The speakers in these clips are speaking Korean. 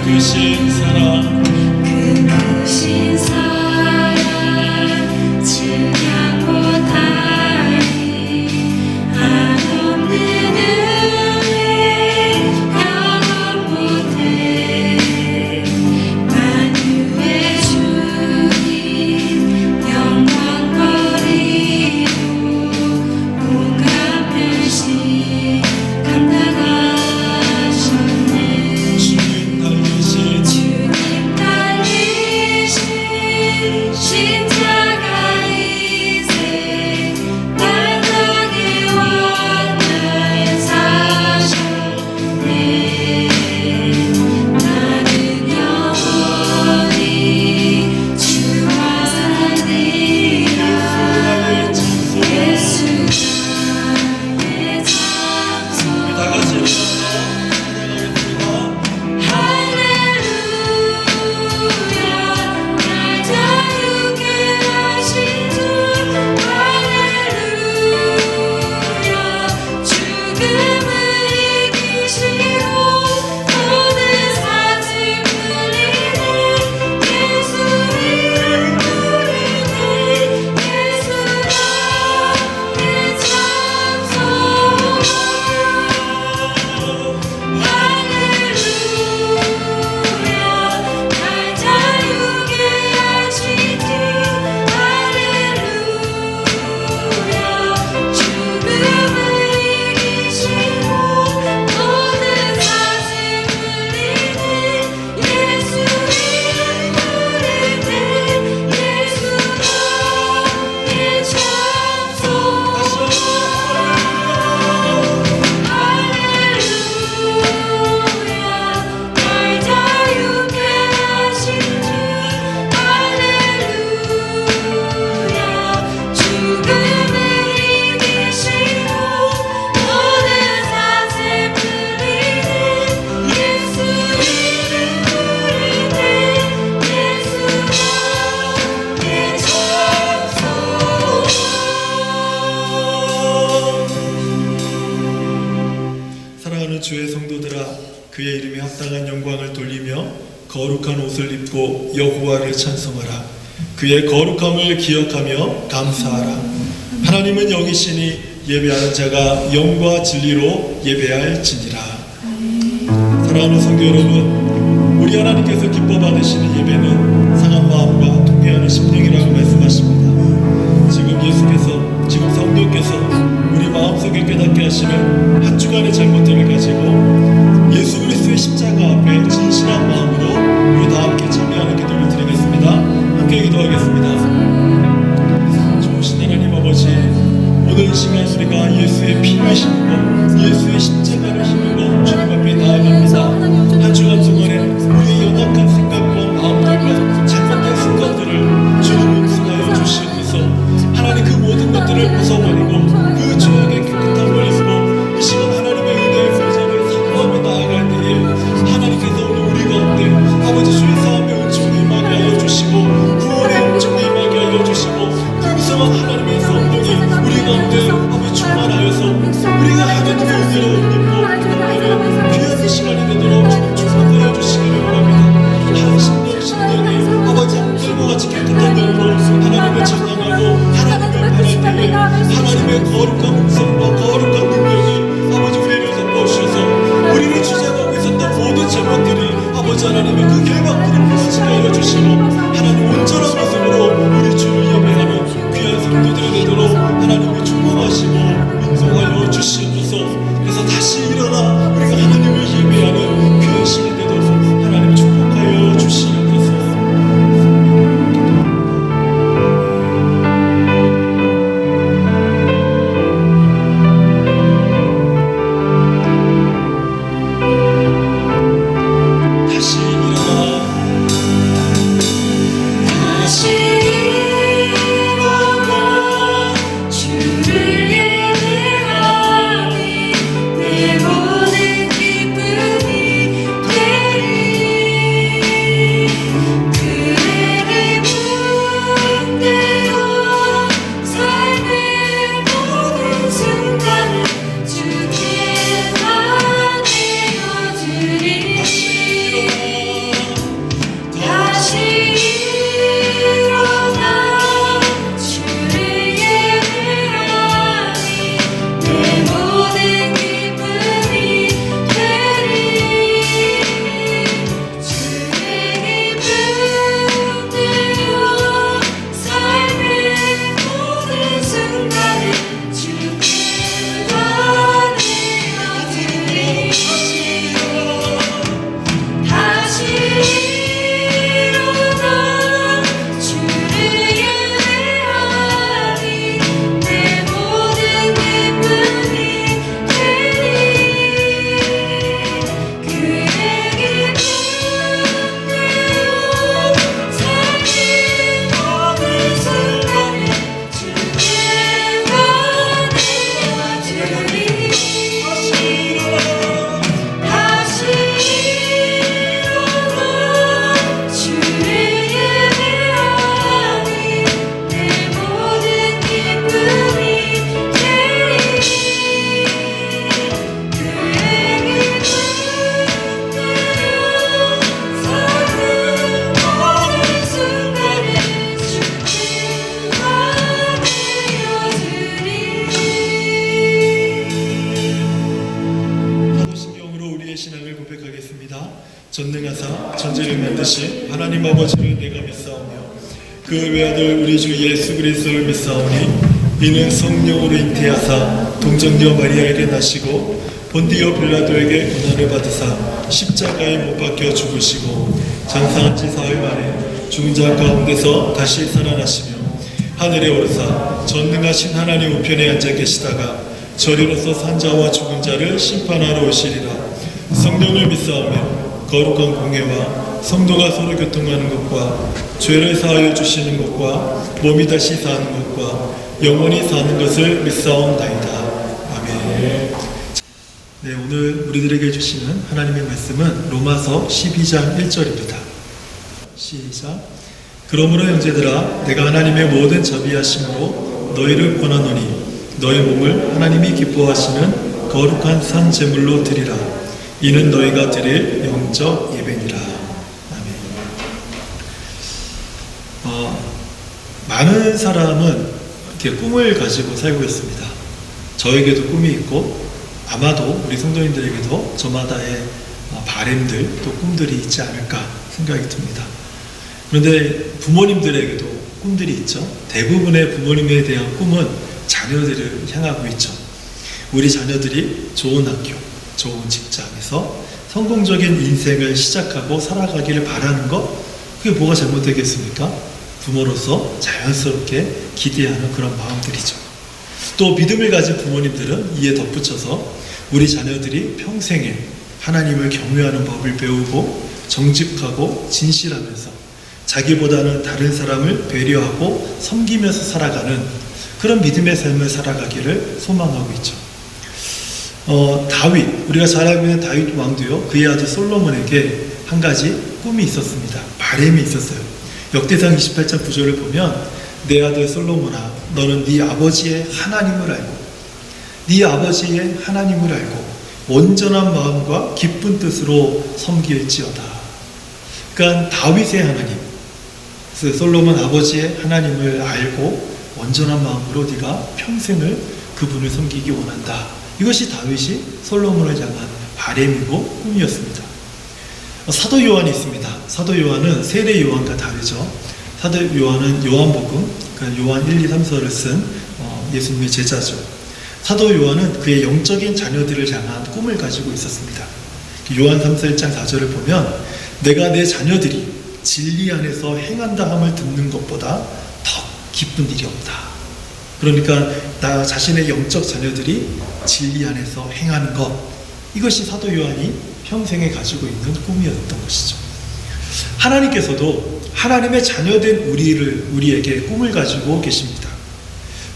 크신 사랑 크신 사랑 증량 못하리 한없는 은혜 영원 못해 만유의 주님 영광 버리고 온갖 변신 감당하셨네. 주님 달리신 십자가 이세 땅에 원하에 사셨네. 나는 영원히 주와 살리라. 예수가 내 장소. 다 같이 일어나서 찬양하겠습니다. 할렐루야 날 자유케 하신 주 할렐루야 죽음을 이기시고 모든 사증 풀리네. 예수 이름 부르네. 예수가 내 장소. 할렐루야 날 자유케 하신 주 할렐루야 죽음을 이기시고 모든 사증 풀리네. 예수 이름 부르네. 예수가 내 장소. 할렐루야 날 자유케 하신 주 할렐루야 죽음을 이기시고 모든 사증 풀리네. 예수 이름 부르네. 예수가 내 장소. 사랑하는 주의 성도들아, 그의 이름에 합당한 영광을 돌리며 거룩한 옷을 입고 여호와를 찬송하라. 그의 거룩함을 기억하며 감사하라. 하나님은 영이시니 예배하는 자가 영과 진리로 예배할지니라. 사랑하는 성도 여러분, 우리 하나님께서 기뻐 받으시는 예배는 상한 마음과 통회하는 심령이라고 말씀하십니다. 지금 성도께서 우리 마음속에 깨닫게 하시는 한 주간의 잘못들을 가지고 예수 그리스도의 십자가 앞에 진실한 마음으로 우리 다 함께 참여하는 기도를 드리겠습니다. 함께 기도하겠습니다. 좋으신 하나님 아버지, 오늘 이 시간 우리가 예수의 피를 힘입고 예수의 십자가를 힘입고 주님 앞에 나아갑니다. 한 주간 동안에 우리의 연약한 생각과 마음들과 잘못된 습관들을 주님 용서하여 주시옵소서. 하나님 그 모든 것들을 벗어버리고 그 죄악의 깨끗함을 입고 이 시간 하나님의 은혜의 보좌를 선포하며 나아갈 때에 하나님께서 우리 가운데 아버지 주의 사함의 은총이 임하게 하여 주시고 구원의 은총이 임하게 하여 주시고 풍성한 하나님의 성령이 우리 가운데 아버지 충만하여서 우리가 하나님의 은혜로 입고 나아가는 귀한 시간이 되도록 주님 축복하여 주시기를 바랍니다. 한 심령이 아버지 하늘과 같이 깨끗한 영으로 하나님을 찬양하고 하나님을 바라보며 하나님의 거룩한 음성과 거룩한 능력이 아버지 우리를 덮어주셔서 우리를 주장하고 있었던 모든 잘못들이 아버지 하나님의 그 결박들을 무너지게 하여 주시고 하나님 온전한 모습으로 우리 주를 예배하는 귀한 성도들이 되도록 하나님이 축복하시고 인도하여 주시옵소서. 그래서 다시 일어나 우리가 하나님을 예배하는 귀한 시간 되도록 하나님 축복하여 주시옵소서. 다시 일어나 주를 고백하겠습니다. 전능하사 천지를 만드신 하나님 아버지를 내가 믿사오며 그 외아들 우리 주 예수 그리스도를 믿사오니 이는 성령으로 잉태하사 동정녀 마리아에게 나시고 본디오 빌라도에게 고난을 받으사 십자가에 못 박혀 죽으시고 장사한 지 사흘 만에 죽은 자 가운데서 다시 살아나시며 하늘에 오르사 전능하신 하나님 우편에 앉아 계시다가 저리로서 산자와 죽은 자를 심판하러 오시리라. 성령을 믿사오며 거룩한 공예와 성도가 서로 교통하는 것과 죄를 사하여 주시는 것과 몸이 다시 사는 것과 영원히 사는 것을 믿사옵나이다. 아멘. 네, 오늘 우리들에게 주시는 하나님의 말씀은 로마서 12장 1절입니다. 시작. 그러므로 형제들아 내가 하나님의 모든 자비하심으로 너희를 권하노니 너희 몸을 하나님이 기뻐하시는 거룩한 산 제물로 드리라. 이는 너희가 드릴 영적 예배니라. 아멘. 많은 사람은 이렇게 꿈을 가지고 살고 있습니다. 저에게도 꿈이 있고 아마도 우리 성도님들에게도 저마다의 바램들 또 꿈들이 있지 않을까 생각이 듭니다. 그런데 부모님들에게도 꿈들이 있죠. 대부분의 부모님에 대한 꿈은 자녀들을 향하고 있죠. 우리 자녀들이 좋은 학교, 좋은 직장에서 성공적인 인생을 시작하고 살아가기를 바라는 것, 그게 뭐가 잘못되겠습니까? 부모로서 자연스럽게 기대하는 그런 마음들이죠. 또 믿음을 가진 부모님들은 이에 덧붙여서 우리 자녀들이 평생에 하나님을 경외하는 법을 배우고 정직하고 진실하면서 자기보다는 다른 사람을 배려하고 섬기면서 살아가는 그런 믿음의 삶을 살아가기를 소망하고 있죠. 다윗, 우리가 잘 알고 있는 다윗 왕도요, 그의 아들 솔로몬에게 한 가지 꿈이 있었습니다. 바람이 있었어요. 역대상 28장 9절을 보면 내 아들 솔로몬아 너는 네 아버지의 하나님을 알고 네 아버지의 하나님을 알고 온전한 마음과 기쁜 뜻으로 섬길지어다. 그러니까 다윗의 하나님, 그래서 솔로몬 아버지의 하나님을 알고 온전한 마음으로 네가 평생을 그분을 섬기기 원한다. 이것이 다윗이 솔로몬을 향한 바람이고 꿈이었습니다. 사도 요한이 있습니다. 사도 요한은 세례 요한과 다르죠. 사도 요한은 요한복음, 그러니까 요한 1, 2, 3서를 쓴 예수님의 제자죠. 사도 요한은 그의 영적인 자녀들을 향한 꿈을 가지고 있었습니다. 요한 3서 1장 4절을 보면 내가 내 자녀들이 진리 안에서 행한다 함을 듣는 것보다 더 기쁜 일이 없다. 그러니까 나 자신의 영적 자녀들이 진리 안에서 행하는 것, 이것이 사도 요한이 평생에 가지고 있는 꿈이었던 것이죠. 하나님께서도 하나님의 자녀된 우리에게 꿈을 가지고 계십니다.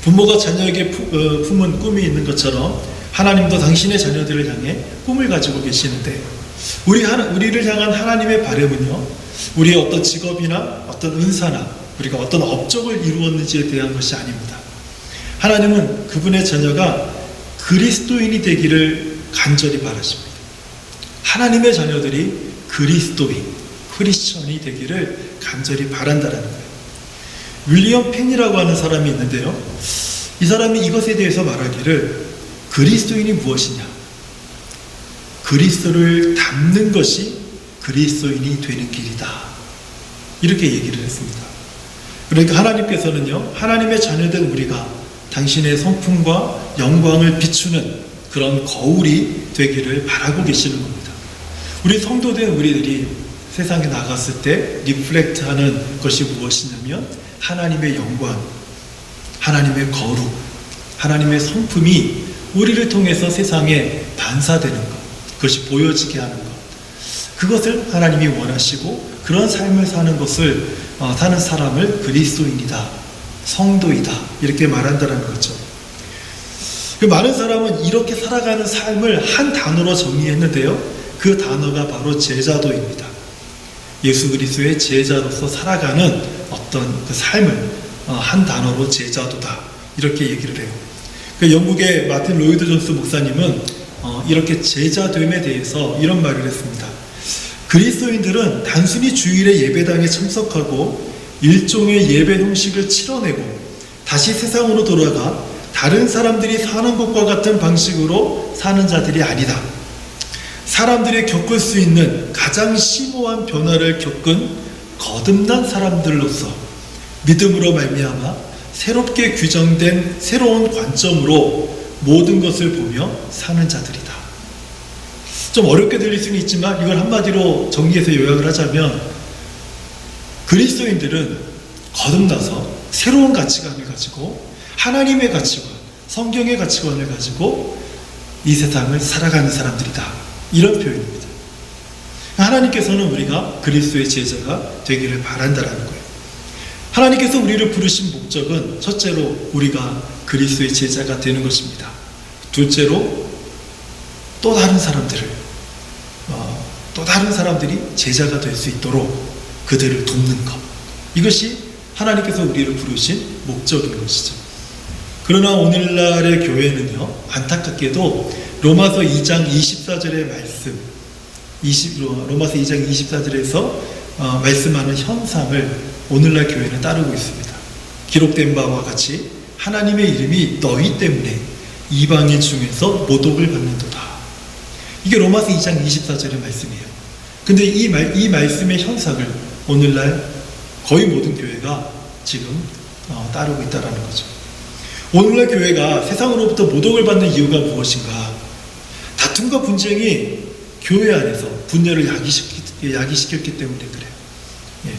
부모가 자녀에게 품은 꿈이 있는 것처럼 하나님도 당신의 자녀들을 향해 꿈을 가지고 계시는데 우리를 향한 하나님의 바람은요, 우리의 어떤 직업이나 어떤 은사나 우리가 어떤 업적을 이루었는지에 대한 것이 아닙니다. 하나님은 그분의 자녀가 그리스도인이 되기를 간절히 바라십니다. 하나님의 자녀들이 그리스도인, 크리스천이 되기를 간절히 바란다는 거예요. 윌리엄 펜이라고 하는 사람이 있는데요, 이 사람이 이것에 대해서 말하기를 그리스도인이 무엇이냐, 그리스도를 닮는 것이 그리스도인이 되는 길이다, 이렇게 얘기를 했습니다. 그러니까 하나님께서는요, 하나님의 자녀된 우리가 당신의 성품과 영광을 비추는 그런 거울이 되기를 바라고 계시는 겁니다. 우리 성도된 우리들이 세상에 나갔을 때 리플렉트하는 것이 무엇이냐면 하나님의 영광, 하나님의 거룩, 하나님의 성품이 우리를 통해서 세상에 반사되는 것, 그것이 보여지게 하는 것, 그것을 하나님이 원하시고 그런 삶을 사는 것을 사는 사람을 그리스도인이다, 성도이다, 이렇게 말한다는 거죠. 많은 사람은 이렇게 살아가는 삶을 한 단어로 정의했는데요, 그 단어가 바로 제자도입니다. 예수 그리스도의 제자로서 살아가는 어떤 그 삶을 한 단어로 제자도다, 이렇게 얘기를 해요. 영국의 마틴 로이드 존스 목사님은 이렇게 제자됨에 대해서 이런 말을 했습니다. 그리스도인들은 단순히 주일에 예배당에 참석하고 일종의 예배 형식을 치러내고 다시 세상으로 돌아가 다른 사람들이 사는 것과 같은 방식으로 사는 자들이 아니다. 사람들이 겪을 수 있는 가장 심오한 변화를 겪은 거듭난 사람들로서 믿음으로 말미암아 새롭게 규정된 새로운 관점으로 모든 것을 보며 사는 자들이다. 좀 어렵게 들릴 수는 있지만 이걸 한마디로 정리해서 요약을 하자면, 그리스도인들은 거듭나서 새로운 가치관을 가지고 하나님의 가치관, 성경의 가치관을 가지고 이 세상을 살아가는 사람들이다, 이런 표현입니다. 하나님께서는 우리가 그리스도의 제자가 되기를 바란다라는 거예요. 하나님께서 우리를 부르신 목적은 첫째로 우리가 그리스도의 제자가 되는 것입니다. 둘째로 또 다른 사람들이 제자가 될 수 있도록 그들을 돕는 것, 이것이 하나님께서 우리를 부르신 목적인 것이죠. 그러나 오늘날의 교회는요, 안타깝게도 로마서 2장 24절의 말씀, 로마서 2장 24절에서 말씀하는 현상을 오늘날 교회는 따르고 있습니다. 기록된 바와 같이 하나님의 이름이 너희 때문에 이방인 중에서 모독을 받는도다. 이게 로마서 2장 24절의 말씀이에요. 근데 이 말씀의 현상을 오늘날 거의 모든 교회가 지금 따르고 있다는 거죠. 오늘날 교회가 세상으로부터 모독을 받는 이유가 무엇인가? 다툼과 분쟁이 교회 안에서 분열을 야기시켰기 때문에 그래요. 예.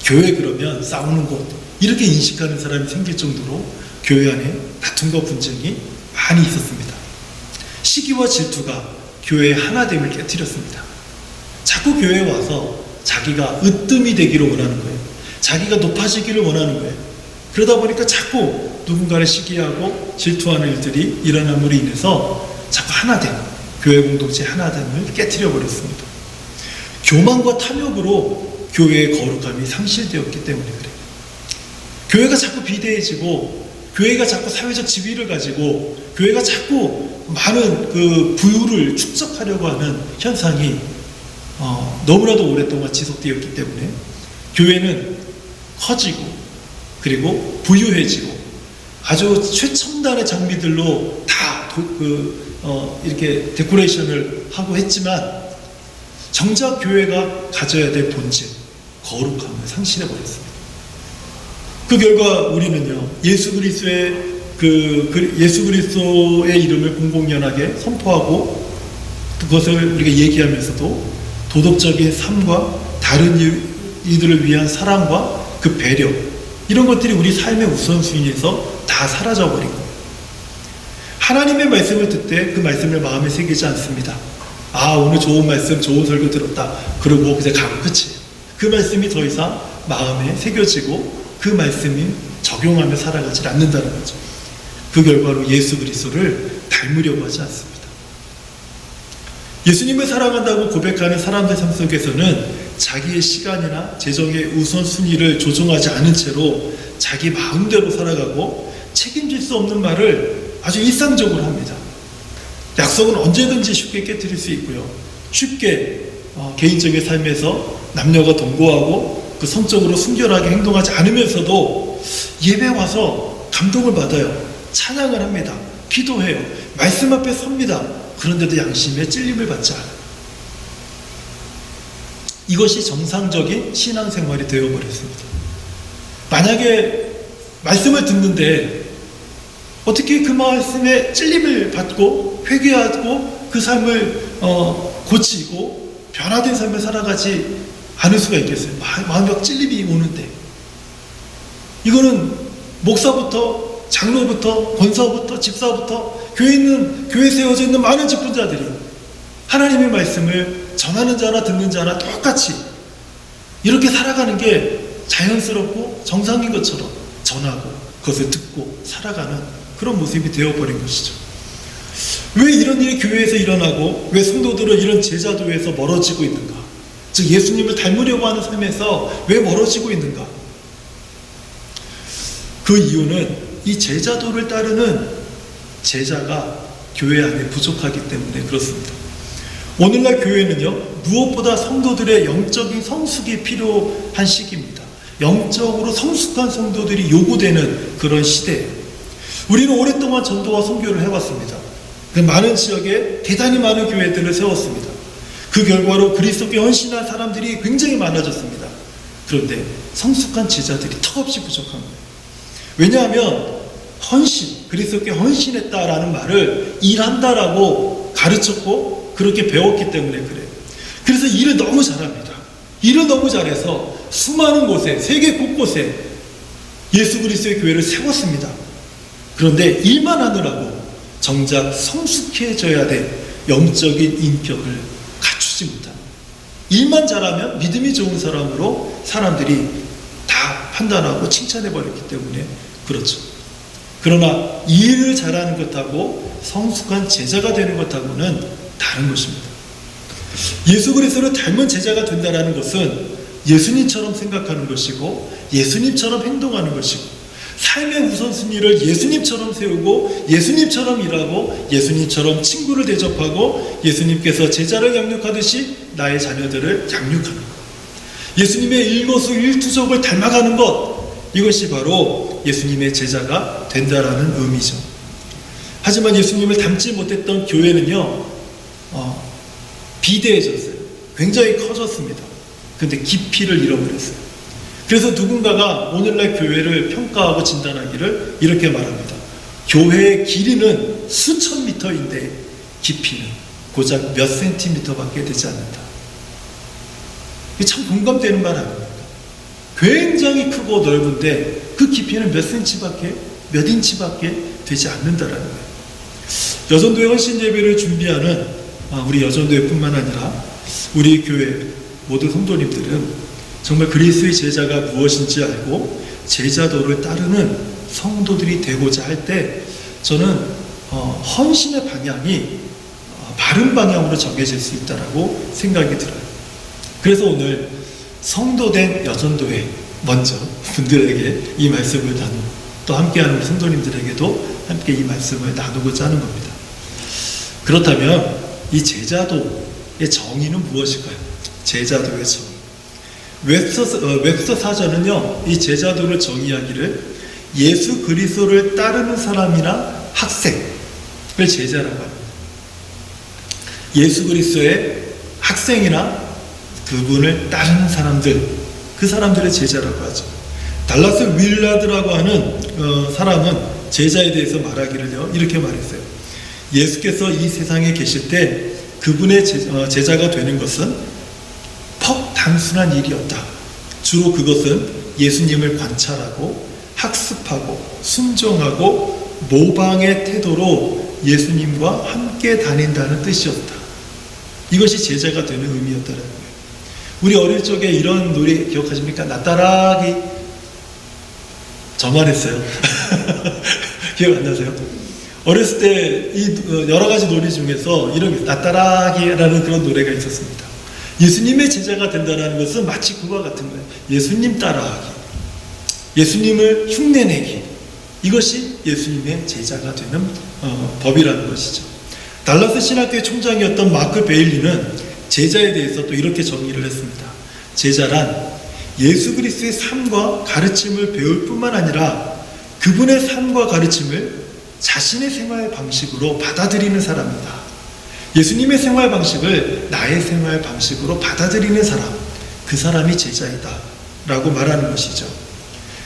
교회 그러면 싸우는 곳, 이렇게 인식하는 사람이 생길 정도로 교회 안에 다툼과 분쟁이 많이 있었습니다. 시기와 질투가 교회의 하나됨을 깨뜨렸습니다. 자꾸 교회에 와서 자기가 으뜸이 되기를 원하는 거예요. 자기가 높아지기를 원하는 거예요. 그러다 보니까 자꾸 누군가를 시기하고 질투하는 일들이 일어남으로 인해서 자꾸 하나됨, 교회 공동체 하나됨을 깨뜨려 버렸습니다. 교만과 탐욕으로 교회의 거룩함이 상실되었기 때문에 그래요. 교회가 자꾸 비대해지고, 교회가 자꾸 사회적 지위를 가지고, 교회가 자꾸 많은 그 부유를 축적하려고 하는 현상이 너무나도 오랫동안 지속되었기 때문에 교회는 커지고, 그리고 부유해지고, 아주 최첨단의 장비들로 다 이렇게 데코레이션을 하고 했지만, 정작 교회가 가져야 될 본질, 거룩함을 상실해버렸습니다. 그 결과 우리는요, 예수 그리스도의 이름을 공공연하게 선포하고 그것을 우리가 얘기하면서도 도덕적인 삶과 다른 이들을 위한 사랑과 그 배려, 이런 것들이 우리 삶의 우선순위에서 다 사라져버린 거예요. 하나님의 말씀을 듣되 그 말씀을 마음에 새기지 않습니다. 아, 오늘 좋은 말씀, 좋은 설교 들었다, 그러고 그냥 가고 끝이에요. 그 말씀이 더 이상 마음에 새겨지고 그 말씀이 적용하며 살아가지 않는다는 거죠. 그 결과로 예수 그리스도를 닮으려고 하지 않습니다. 예수님을 사랑한다고 고백하는 사람들 삶 속에서는 자기의 시간이나 재정의 우선순위를 조정하지 않은 채로 자기 마음대로 살아가고 책임질 수 없는 말을 아주 일상적으로 합니다. 약속은 언제든지 쉽게 깨뜨릴 수 있고요. 쉽게 개인적인 삶에서 남녀가 동거하고 그 성적으로 순결하게 행동하지 않으면서도 예배 와서 감동을 받아요. 찬양을 합니다. 기도해요. 말씀 앞에 섭니다. 그런데도 양심에 찔림을 받지 않아요. 이것이 정상적인 신앙생활이 되어버렸습니다. 만약에 말씀을 듣는데 어떻게 그 말씀에 찔림을 받고 회개하고 그 삶을 고치고 변화된 삶을 살아가지 않을 수가 있겠어요? 마음에 찔림이 오는데. 이거는 목사부터 장로부터 권사부터 집사부터 교회에 세워져 있는 많은 직분자들이 하나님의 말씀을 전하는 자나 듣는 자나 똑같이 이렇게 살아가는 게 자연스럽고 정상인 것처럼 전하고 그것을 듣고 살아가는 그런 모습이 되어버린 것이죠. 왜 이런 일이 교회에서 일어나고 왜 성도들은 이런 제자도에서 멀어지고 있는가? 즉 예수님을 닮으려고 하는 삶에서 왜 멀어지고 있는가? 그 이유는 이 제자도를 따르는 제자가 교회 안에 부족하기 때문에 그렇습니다. 오늘날 교회는요, 무엇보다 성도들의 영적인 성숙이 필요한 시기입니다. 영적으로 성숙한 성도들이 요구되는 그런 시대예요. 우리는 오랫동안 전도와 선교를 해왔습니다. 그 많은 지역에 대단히 많은 교회들을 세웠습니다. 그 결과로 그리스도께 헌신한 사람들이 굉장히 많아졌습니다. 그런데 성숙한 제자들이 턱없이 부족한 거예요. 왜냐하면 헌신, 그리스도께 헌신했다라는 말을 일한다라고 가르쳤고 그렇게 배웠기 때문에 그래요. 그래서 일을 너무 잘합니다. 일을 너무 잘해서 수많은 곳에, 세계 곳곳에 예수 그리스도의 교회를 세웠습니다. 그런데 일만 하느라고 정작 성숙해져야 될 영적인 인격을 갖추지 못합니다. 일만 잘하면 믿음이 좋은 사람으로 사람들이 다 판단하고 칭찬해버렸기 때문에 그렇죠. 그러나 일을 잘하는 것하고 성숙한 제자가 되는 것하고는 다른 것입니다. 예수 그리스도를 닮은 제자가 된다는 것은 예수님처럼 생각하는 것이고 예수님처럼 행동하는 것이고 삶의 우선순위를 예수님처럼 세우고 예수님처럼 일하고 예수님처럼 친구를 대접하고 예수님께서 제자를 양육하듯이 나의 자녀들을 양육하는 것, 예수님의 일거수일투족을 닮아가는 것, 이것이 바로 예수님의 제자가 된다라는 의미죠. 하지만 예수님을 닮지 못했던 교회는요, 비대해졌어요. 굉장히 커졌습니다. 근데 깊이를 잃어버렸어요. 그래서 누군가가 오늘날 교회를 평가하고 진단하기를 이렇게 말합니다. 교회의 길이는 수천 미터인데 깊이는 고작 몇 센티미터밖에 되지 않는다. 이게 참 공감되는 말 아닙니까? 굉장히 크고 넓은데 그 깊이는 몇 센치밖에, 몇 인치밖에 되지 않는다라는 거예요. 여전도의 헌신 예배를 준비하는 우리 여전도회뿐만 아니라 우리 교회 모든 성도님들은 정말 그리스도의 제자가 무엇인지 알고 제자도를 따르는 성도들이 되고자 할 때 저는 헌신의 방향이 바른 방향으로 정해질 수 있다고 생각이 들어요. 그래서 오늘 성도된 여전도회 먼저 분들에게 이 말씀을 나누고 또 함께하는 성도님들에게도 함께 이 말씀을 나누고자 하는 겁니다. 그렇다면 이 제자도의 정의는 무엇일까요? 제자도의 정의. 웹스터 사전은요, 이 제자도를 정의하기를 예수 그리스도를 따르는 사람이나 학생을 제자라고 합니다. 예수 그리스도의 학생이나 그분을 따르는 사람들, 그 사람들의 제자라고 하죠. 달라스 윌라드라고 하는 사람은 제자에 대해서 말하기를요, 이렇게 말했어요. 예수께서 이 세상에 계실 때 그분의 제자가 되는 것은 단순한 일이었다. 주로 그것은 예수님을 관찰하고 학습하고 순종하고 모방의 태도로 예수님과 함께 다닌다는 뜻이었다. 이것이 제자가 되는 의미였다는 거예요. 우리 어릴 적에 이런 노래 기억하십니까? 나 따라하기. 저만 했어요. 기억 안 나세요? 어렸을 때 이 여러 가지 노래 중에서 이런 나 따라하기라는 그런 노래가 있었습니다. 예수님의 제자가 된다는 것은 마치 그와 같은 거예요. 예수님 따라하기, 예수님을 흉내내기, 이것이 예수님의 제자가 되는 법이라는 것이죠. 달라스 신학교의 총장이었던 마크 베일리는 제자에 대해서 또 이렇게 정의를 했습니다. 제자란 예수 그리스도의 삶과 가르침을 배울 뿐만 아니라 그분의 삶과 가르침을 자신의 생활 방식으로 받아들이는 사람이다. 예수님의 생활 방식을 나의 생활 방식으로 받아들이는 사람, 그 사람이 제자이다 라고 말하는 것이죠.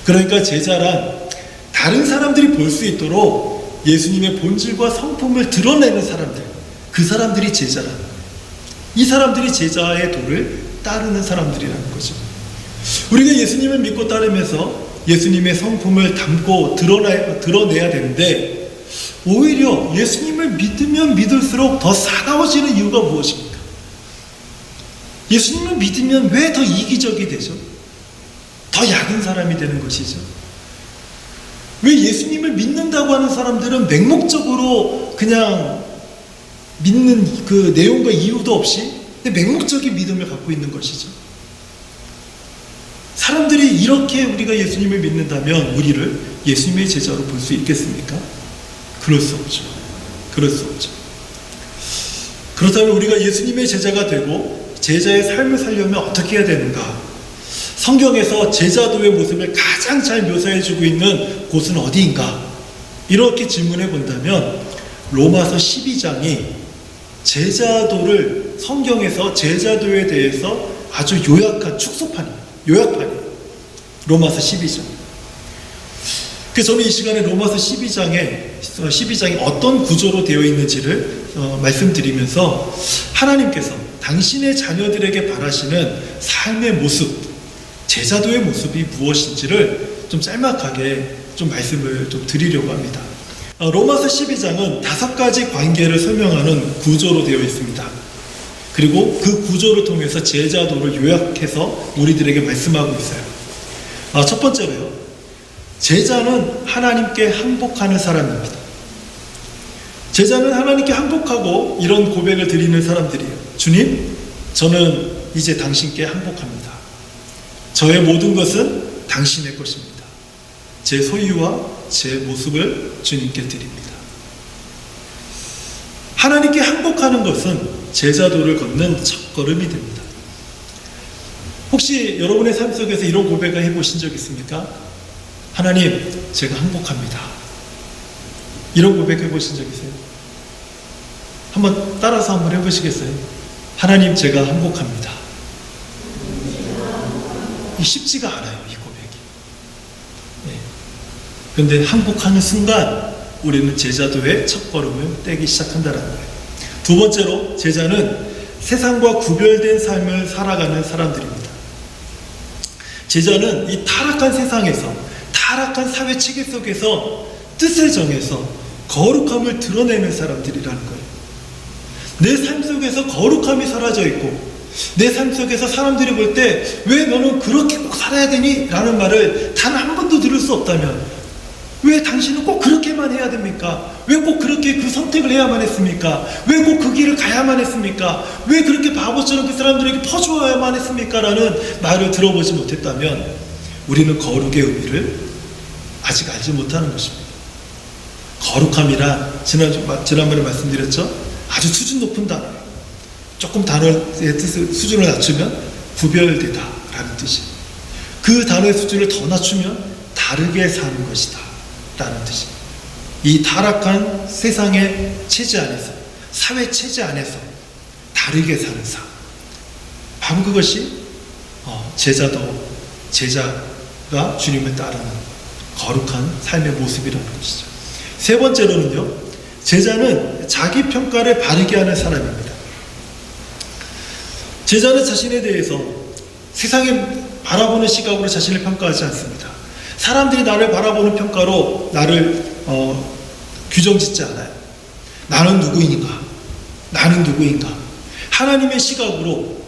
그러니까 제자란 다른 사람들이 볼 수 있도록 예수님의 본질과 성품을 드러내는 사람들, 그 사람들이 제자란, 이 사람들이 제자의 도를 따르는 사람들이라는 거죠. 우리가 예수님을 믿고 따르면서 예수님의 성품을 담고 드러내야 되는데 오히려 예수님을 믿으면 믿을수록 더 사나워지는 이유가 무엇입니까? 예수님을 믿으면 왜 더 이기적이 되죠? 더 약은 사람이 되는 것이죠. 왜 예수님을 믿는다고 하는 사람들은 맹목적으로 그냥 믿는 그 내용과 이유도 없이 맹목적인 믿음을 갖고 있는 것이죠. 사람들이 이렇게 우리가 예수님을 믿는다면 우리를 예수님의 제자로 볼 수 있겠습니까? 그럴 수 없죠. 그럴 수 없죠. 그렇다면 우리가 예수님의 제자가 되고 제자의 삶을 살려면 어떻게 해야 되는가? 성경에서 제자도의 모습을 가장 잘 묘사해주고 있는 곳은 어디인가? 이렇게 질문해 본다면 로마서 12장이 제자도를 성경에서 제자도에 대해서 아주 요약한 축소판이에요. 요약판이에요. 로마서 12장. 그래서 저는 이 시간에 로마서 12장이 어떤 구조로 되어 있는지를 말씀드리면서 하나님께서 당신의 자녀들에게 바라시는 삶의 모습, 제자도의 모습이 무엇인지를 좀 짤막하게 좀 말씀을 좀 드리려고 합니다. 로마서 12장은 5가지 관계를 설명하는 구조로 되어 있습니다. 그리고 그 구조를 통해서 제자도를 요약해서 우리들에게 말씀하고 있어요. 첫 번째로요. 제자는 하나님께 항복하는 사람입니다. 제자는 하나님께 항복하고 이런 고백을 드리는 사람들이에요. 주님, 저는 이제 당신께 항복합니다. 저의 모든 것은 당신의 것입니다. 제 소유와 제 모습을 주님께 드립니다. 하나님께 항복하는 것은 제자도를 걷는 첫걸음이 됩니다. 혹시 여러분의 삶 속에서 이런 고백을 해보신 적 있습니까? 하나님, 제가 항복합니다. 이런 고백 해보신 적 있어요? 한번 따라서 한번 해보시겠어요? 하나님, 제가 항복합니다. 쉽지가 않아요, 이 고백이. 네. 그런데 항복하는 순간 우리는 제자도의 첫걸음을 떼기 시작한다는 거예요. 두 번째로, 제자는 세상과 구별된 삶을 살아가는 사람들입니다. 제자는 이 타락한 세상에서, 타락한 사회 체계 속에서 뜻을 정해서 거룩함을 드러내는 사람들이라는 거예요. 내 삶 속에서 거룩함이 사라져 있고, 내 삶 속에서 사람들이 볼 때 왜 너는 그렇게 꼭 살아야 되니? 라는 말을 단 한 번도 들을 수 없다면, 왜 당신은 꼭 그렇게만 해야 됩니까? 왜 꼭 그렇게 그 선택을 해야만 했습니까? 왜 꼭 그 길을 가야만 했습니까? 왜 그렇게 바보처럼 그 사람들에게 퍼주어야만 했습니까? 라는 말을 들어보지 못했다면 우리는 거룩의 의미를 아직 알지 못하는 것입니다. 거룩함이란 지난번에 말씀드렸죠? 아주 수준 높은 단어예요. 조금 단어의 뜻을, 수준을 낮추면 구별되다 라는 뜻이에요. 그 단어의 수준을 더 낮추면 다르게 사는 것이다 라는 뜻이에요. 이 타락한 세상의 체제 안에서, 사회 체제 안에서 다르게 사는 삶, 바로 그것이 제자가 주님을 따르는 거룩한 삶의 모습이라는 것이죠. 세 번째로는요, 제자는 자기 평가를 바르게 하는 사람입니다. 제자는 자신에 대해서 세상에 바라보는 시각으로 자신을 평가하지 않습니다. 사람들이 나를 바라보는 평가로 나를 규정짓지 않아요. 나는 누구인가? 나는 누구인가? 하나님의 시각으로,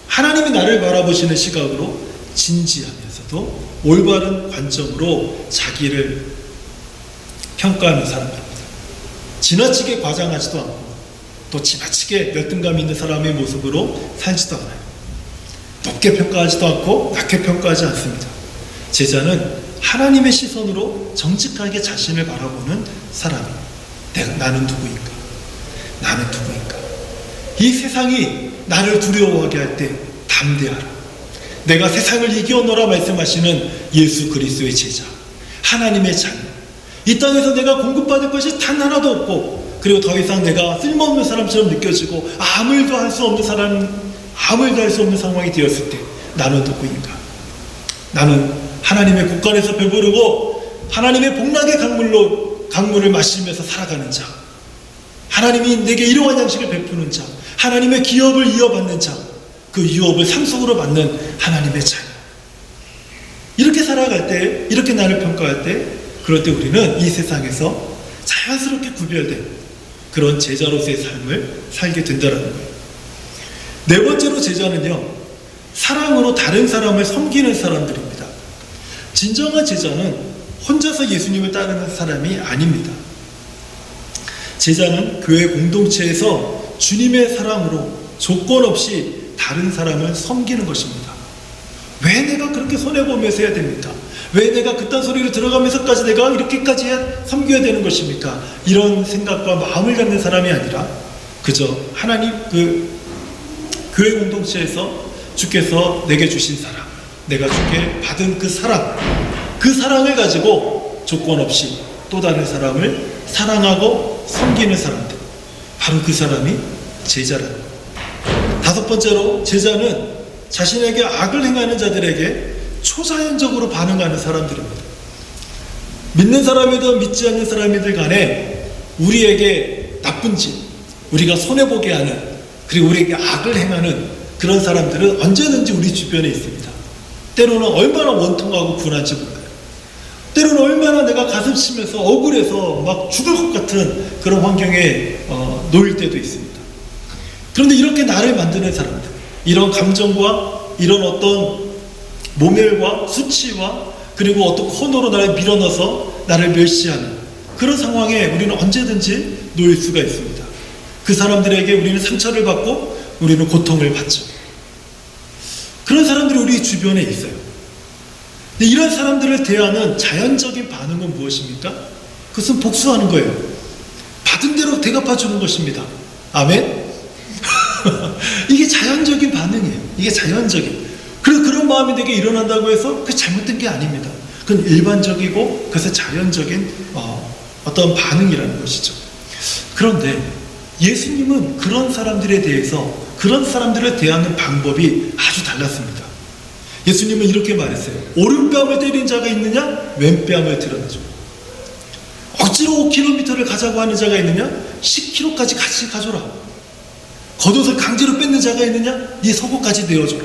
하나님이 나를 바라보시는 시각으로 진지하면서도 올바른 관점으로 자기를 평가하는 사람입니다. 지나치게 과장하지도 않고 또 지나치게 열등감 있는 사람의 모습으로 살지도 않아요. 높게 평가하지도 않고 낮게 평가하지 않습니다. 제자는 하나님의 시선으로 정직하게 자신을 바라보는 사람입니다. 나는 누구인가? 나는 누구인가? 이 세상이 나를 두려워하게 할 때 담대하라. 내가 세상을 이겨노라 말씀하시는 예수 그리스도의 제자, 하나님의 자녀. 이 땅에서 내가 공급받을 것이 단 하나도 없고, 그리고 더 이상 내가 쓸모없는 사람처럼 느껴지고 아무 일도 할 수 없는 상황이 되었을 때 나는 누구인가? 나는 하나님의 곳간에서 배부르고 하나님의 복락의 강물을 마시면서 살아가는 자, 하나님이 내게 이러한 양식을 베푸는 자, 하나님의 기업을 이어받는 자, 그 유업을 상속으로 받는 하나님의 자녀. 이렇게 살아갈 때, 이렇게 나를 평가할 때, 그럴 때 우리는 이 세상에서 자연스럽게 구별된 그런 제자로서의 삶을 살게 된다는 거예요. 네 번째로 제자는요, 사랑으로 다른 사람을 섬기는 사람들입니다. 진정한 제자는 혼자서 예수님을 따르는 사람이 아닙니다. 제자는 교회 공동체에서 주님의 사랑으로 조건 없이 다른 사람을 섬기는 것입니다. 왜 내가 그렇게 손해보면서 해야 됩니까? 왜 내가 그딴 소리를 들어가면서까지 내가 이렇게까지 섬겨야 되는 것입니까? 이런 생각과 마음을 갖는 사람이 아니라 그저 하나님 교회 공동체에서 주께서 내게 주신 사랑, 내가 주께 받은 그 사랑을 가지고 조건 없이 또 다른 사람을 사랑하고 섬기는 사람들, 바로 그 사람이 제자라는 거예요. 다섯 번째로, 제자는 자신에게 악을 행하는 자들에게 초자연적으로 반응하는 사람들입니다. 믿는 사람이든 믿지 않는 사람이든 간에 우리에게 나쁜 짓, 우리가 손해보게 하는, 그리고 우리에게 악을 행하는 그런 사람들은 언제든지 우리 주변에 있습니다. 때로는 얼마나 원통하고 분한지 몰라요. 때로는 얼마나 내가 가슴 치면서 억울해서 막 죽을 것 같은 그런 환경에 놓일 때도 있습니다. 그런데 이렇게 나를 만드는 사람들, 이런 감정과 이런 어떤 모멸과 수치와 그리고 어떤 코너로 나를 밀어넣어서 나를 멸시하는 그런 상황에 우리는 언제든지 놓일 수가 있습니다. 그 사람들에게 우리는 상처를 받고 우리는 고통을 받죠. 그런 사람들이 우리 주변에 있어요. 근데 이런 사람들을 대하는 자연적인 반응은 무엇입니까? 그것은 복수하는 거예요. 받은 대로 대갚아주는 것입니다. 아멘? 이게 자연적인 반응이에요. 이게 자연적인. 그래서 그런 마음이 내게 일어난다고 해서 그게 잘못된 게 아닙니다. 그건 일반적이고 그것은 자연적인 어떤 반응이라는 것이죠. 그런데 예수님은 그런 사람들에 대해서, 그런 사람들을 대하는 방법이 아주 달랐습니다. 예수님은 이렇게 말했어요. 오른뺨을 때린 자가 있느냐? 왼뺨을 드러내줘. 억지로 5km를 가자고 하는 자가 있느냐? 10km까지 같이 가줘라. 겉옷을 강제로 뺏는 자가 있느냐? 네 속옷까지 내어줘라.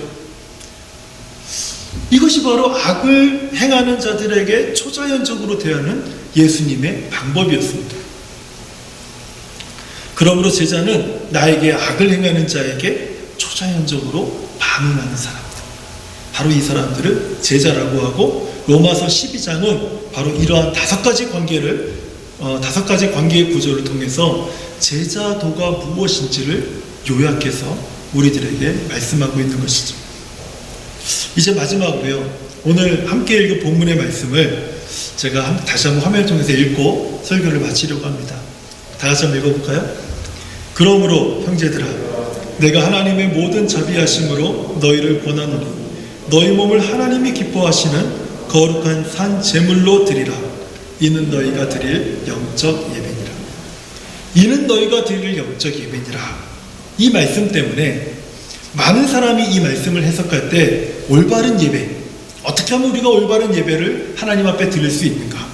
이것이 바로 악을 행하는 자들에게 초자연적으로 대하는 예수님의 방법이었습니다. 그러므로 제자는 나에게 악을 행하는 자에게 초자연적으로 반응하는 사람들, 바로 이 사람들을 제자라고 하고, 로마서 12장은 바로 이러한 다섯 가지 관계의 구조를 통해서 제자도가 무엇인지를 요약해서 우리들에게 말씀하고 있는 것이죠. 이제 마지막으로요, 오늘 함께 읽은 본문의 말씀을 제가 다시 한번 화면을 통해서 읽고 설교를 마치려고 합니다. 다 같이 한번 읽어볼까요? 그러므로 형제들아, 내가 하나님의 모든 자비하심으로 너희를 권하노니 너희 몸을 하나님이 기뻐하시는 거룩한 산 제물로 드리라. 이는 너희가 드릴 영적 예배니라. 이는 너희가 드릴 영적 예배니라. 이 말씀 때문에 많은 사람이 이 말씀을 해석할 때 올바른 예배, 어떻게 하면 우리가 올바른 예배를 하나님 앞에 드릴 수 있는가,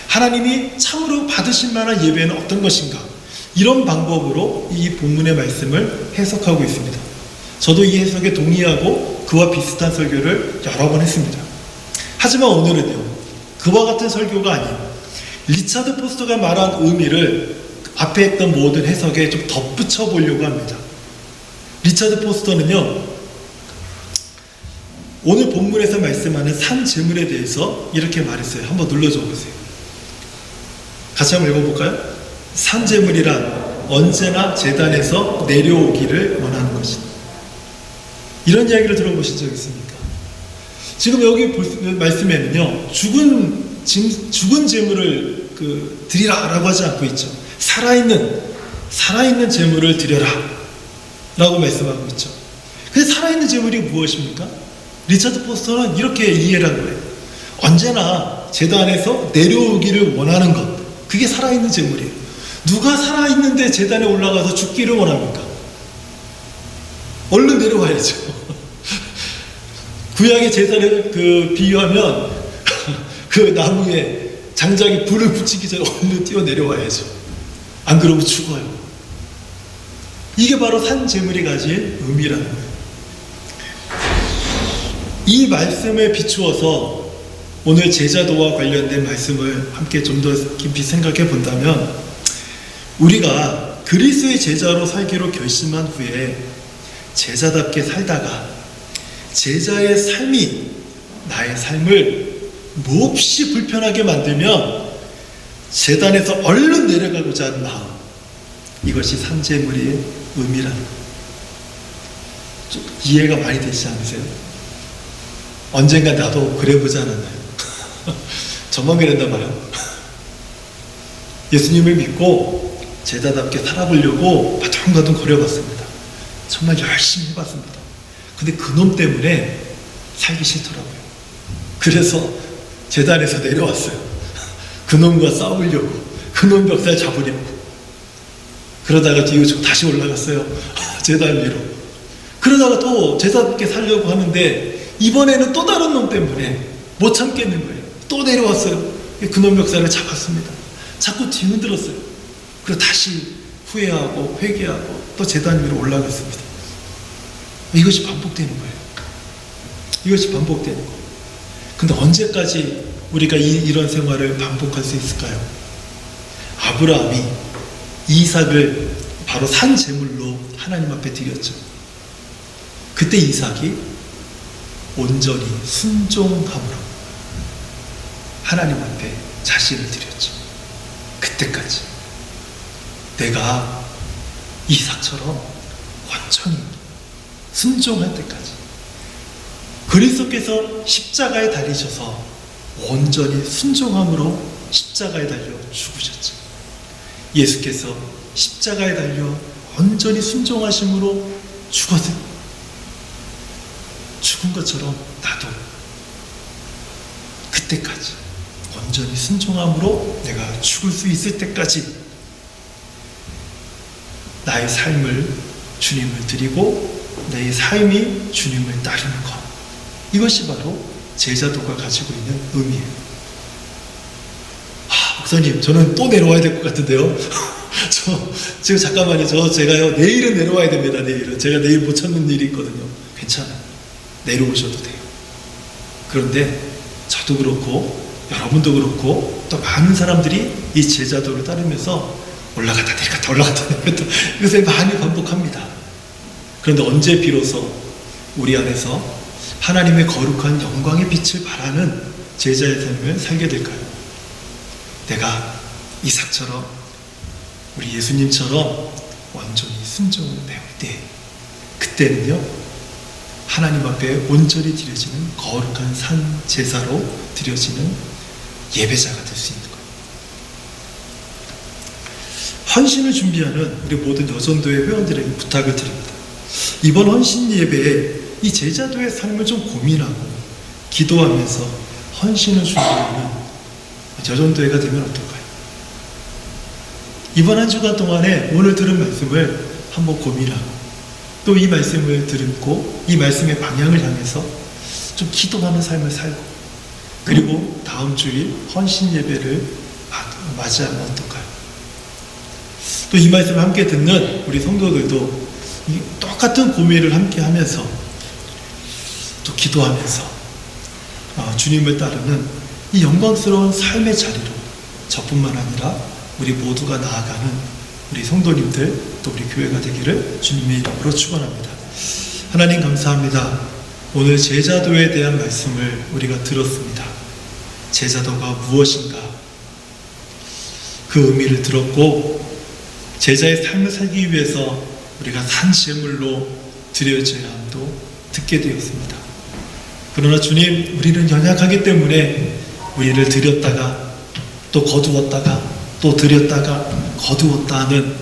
하나님이 참으로 받으실 만한 예배는 어떤 것인가, 이런 방법으로 이 본문의 말씀을 해석하고 있습니다. 저도 이 해석에 동의하고 그와 비슷한 설교를 여러 번 했습니다. 하지만 오늘은요, 그와 같은 설교가 아닌 리차드 포스터가 말한 의미를 앞에 했던 모든 해석에 좀 덧붙여 보려고 합니다. 리차드 포스터는요, 오늘 본문에서 말씀하는 산 제물에 대해서 이렇게 말했어요. 한번 눌러줘 보세요. 같이 한번 읽어볼까요? 산 제물이란 언제나 제단에서 내려오기를 원하는 것이다. 이런 이야기를 들어보신 적 있습니까? 지금 여기 말씀에는요, 죽은 제물을 드리라라고 하지 않고 있죠. 살아있는 제물을 드려라 라고 말씀하고 있죠. 근데 살아있는 제물이 무엇입니까? 리차드 포스터는 이렇게 이해를 한 거예요. 언제나 제단에서 내려오기를 원하는 것, 그게 살아있는 제물이에요. 누가 살아있는데 제단에 올라가서 죽기를 원합니까? 얼른 내려와야죠. 구약의 제단을 비유하면 그 나무에 장작이 불을 붙이기 전에 얼른 뛰어 내려와야죠. 안 그러면 죽어요. 이게 바로 산 제물이 가진 의미라는 거예요. 이 말씀에 비추어서 오늘 제자도와 관련된 말씀을 함께 좀 더 깊이 생각해 본다면, 우리가 그리스도의 제자로 살기로 결심한 후에 제자답게 살다가 제자의 삶이 나의 삶을 몹시 불편하게 만들면 제단에서 얼른 내려가고자 하는 마음, 이것이 산제물의 의미라는 거예요. 좀 이해가 많이 되지 않으세요? 언젠가 나도 그래보지 않았나요? 저만 그랬단 말이에요. 예수님을 믿고 제자답게 살아보려고 바둥바둥 거려봤습니다. 정말 열심히 해봤습니다. 근데 그놈 때문에 살기 싫더라고요. 그래서 제단에서 내려왔어요. 그놈과 싸우려고, 그놈 멱살 잡으려고. 그러다가 뒤로 다시 올라갔어요. 제단 위로. 그러다가 또 제자답게 살려고 하는데 이번에는 또 다른 놈 때문에 못 참겠는 거예요. 또 내려왔어요. 그놈 멱살을 잡았습니다. 자꾸 뒤흔들었어요. 그리고 다시 후회하고 회개하고 또 제단 위로 올라갔습니다. 이것이 반복되는 거예요. 이것이 반복되는 거예요. 근데 언제까지 우리가 이런 생활을 반복할 수 있을까요? 아브라함이 이삭을 바로 산 제물로 하나님 앞에 드렸죠. 그때 이삭이 온전히 순종함으로 하나님 앞에 자신을 드렸죠. 그때까지 내가 이삭처럼 온전히 순종할 때까지. 그리스도께서 십자가에 달리셔서 온전히 순종함으로 십자가에 달려 죽으셨죠. 예수께서 십자가에 달려 온전히 순종하심으로 죽었어요. 죽은 것처럼 나도 그때까지 온전히 순종함으로 내가 죽을 수 있을 때까지 나의 삶을 주님을 드리고 내 삶이 주님을 따르는 것, 이것이 바로 제자도가 가지고 있는 의미예요. 목사님, 저는 또 내려와야 될 것 같은데요. 지금 잠깐만요. 제가요, 내일은 내려와야 됩니다. 내일은 제가 내일 못 찾는 일이 있거든요. 괜찮아요. 내려오셔도 돼요. 그런데 저도 그렇고 여러분도 그렇고 또 많은 사람들이 이 제자도를 따르면서 올라갔다 내려갔다 올라갔다 내려갔다 이것을 많이 반복합니다. 그런데 언제 비로소 우리 안에서 하나님의 거룩한 영광의 빛을 발하는 제자의 삶을 살게 될까요? 내가 이삭처럼 우리 예수님처럼 완전히 순종을 배울 때, 그때는요 하나님 앞에 온전히 드려지는 거룩한 산 제사로 드려지는 예배자가 될 수 있는 거예요. 헌신을 준비하는 우리 모든 여전도의 회원들에게 부탁을 드립니다. 이번 헌신 예배에 이 제자도의 삶을 좀 고민하고 기도하면서 헌신을 준비하는 여전도회가 되면 어떨까요? 이번 한 주간 동안에 오늘 들은 말씀을 한번 고민하고 또 이 말씀을 듣고 이 말씀의 방향을 향해서 좀 기도하는 삶을 살고, 그리고 다음 주일 헌신 예배를 맞이하면 어떨까요? 또 이 말씀을 함께 듣는 우리 성도들도 이 똑같은 고민을 함께 하면서 또 기도하면서 주님을 따르는 이 영광스러운 삶의 자리로 저뿐만 아니라 우리 모두가 나아가는 우리 성도님들 또 우리 교회가 되기를 주님의 이름으로 축원합니다. 하나님 감사합니다. 오늘 제자도에 대한 말씀을 우리가 들었습니다. 제자도가 무엇인가, 그 의미를 들었고, 제자의 삶을 살기 위해서 우리가 산 제물로 드려져야 함도 듣게 되었습니다. 그러나 주님, 우리는 연약하기 때문에 우리를 드렸다가 또 거두었다가 또 드렸다가 거두었다 하는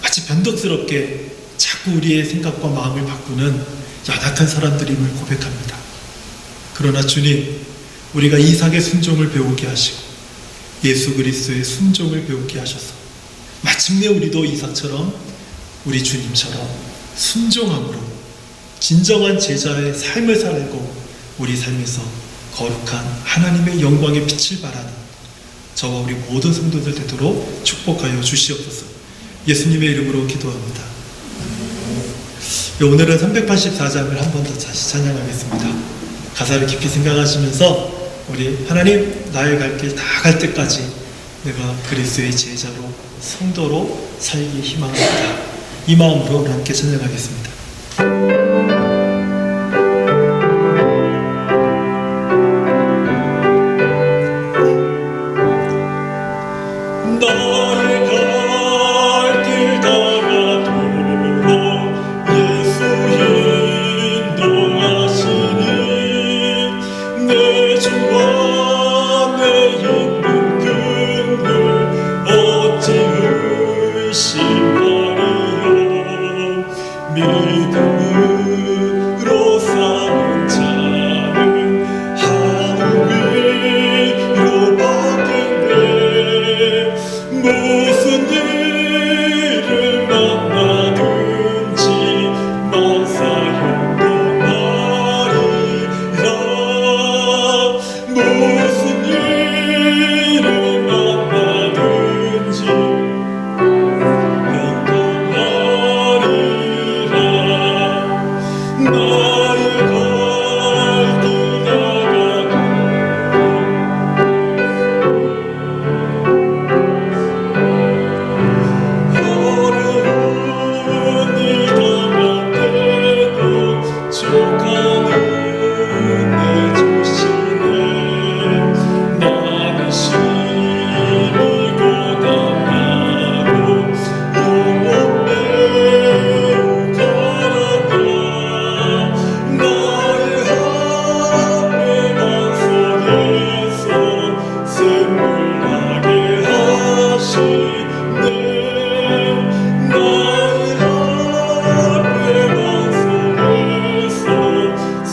마치 변덕스럽게 자꾸 우리의 생각과 마음을 바꾸는 연약한 사람들임을 고백합니다. 그러나 주님, 우리가 이삭의 순종을 배우게 하시고 예수 그리스도의 순종을 배우게 하셔서 마침내 우리도 이삭처럼 우리 주님처럼 순종함으로 진정한 제자의 삶을 살고 우리 삶에서 거룩한 하나님의 영광의 빛을 발하는 저와 우리 모든 성도들 되도록 축복하여 주시옵소서. 예수님의 이름으로 기도합니다. 오늘은 384장을 한 번 더 다시 찬양하겠습니다. 가사를 깊이 생각하시면서 우리 하나님, 나의 갈 길 다 갈 때까지 내가 그리스도의 제자로 성도로 살기 희망합니다. 이 마음으로 우리 함께 찬양하겠습니다. 내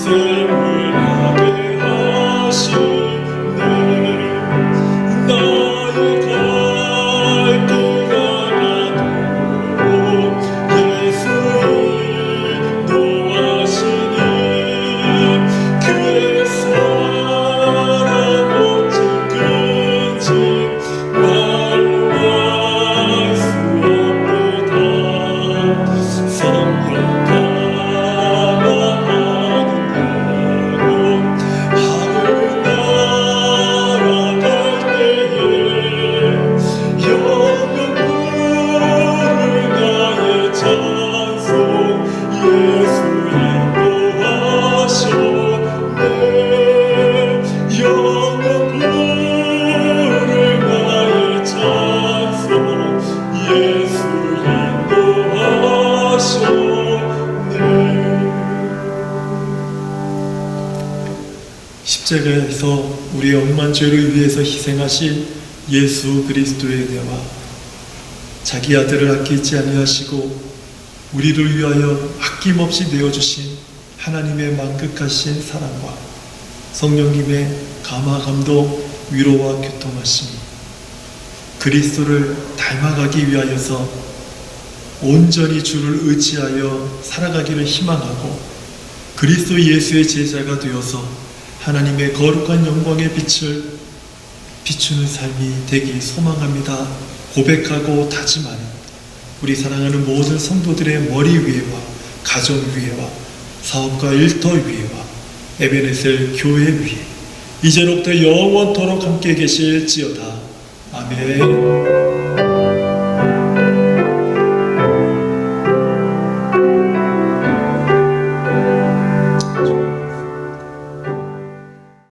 샘을 하게 하시네 나의 갈 길가 나도록 예수 인도하시니 그의 사랑 어찌 끝이 말로 할 수 없도다 성령 십자가에서 우리의 억만 죄를 위해서 희생하신 예수 그리스도의 은혜와 자기 아들을 아끼지 아니하시고 우리를 위하여 아낌없이 내어주신 하나님의 만극하신 사랑과 성령님의 감화감동 위로와 교통하심이 그리스도를 닮아가기 위하여서 온전히 주를 의지하여 살아가기를 희망하고 그리스도 예수의 제자가 되어서 하나님의 거룩한 영광의 빛을 비추는 삶이 되기 소망합니다. 고백하고 다짐하는 우리 사랑하는 모든 성도들의 머리 위에와 가정 위에와 사업과 일터 위에와 에베네셀 교회 위에 이제로부터 영원토록 함께 계실지어다. 아멘.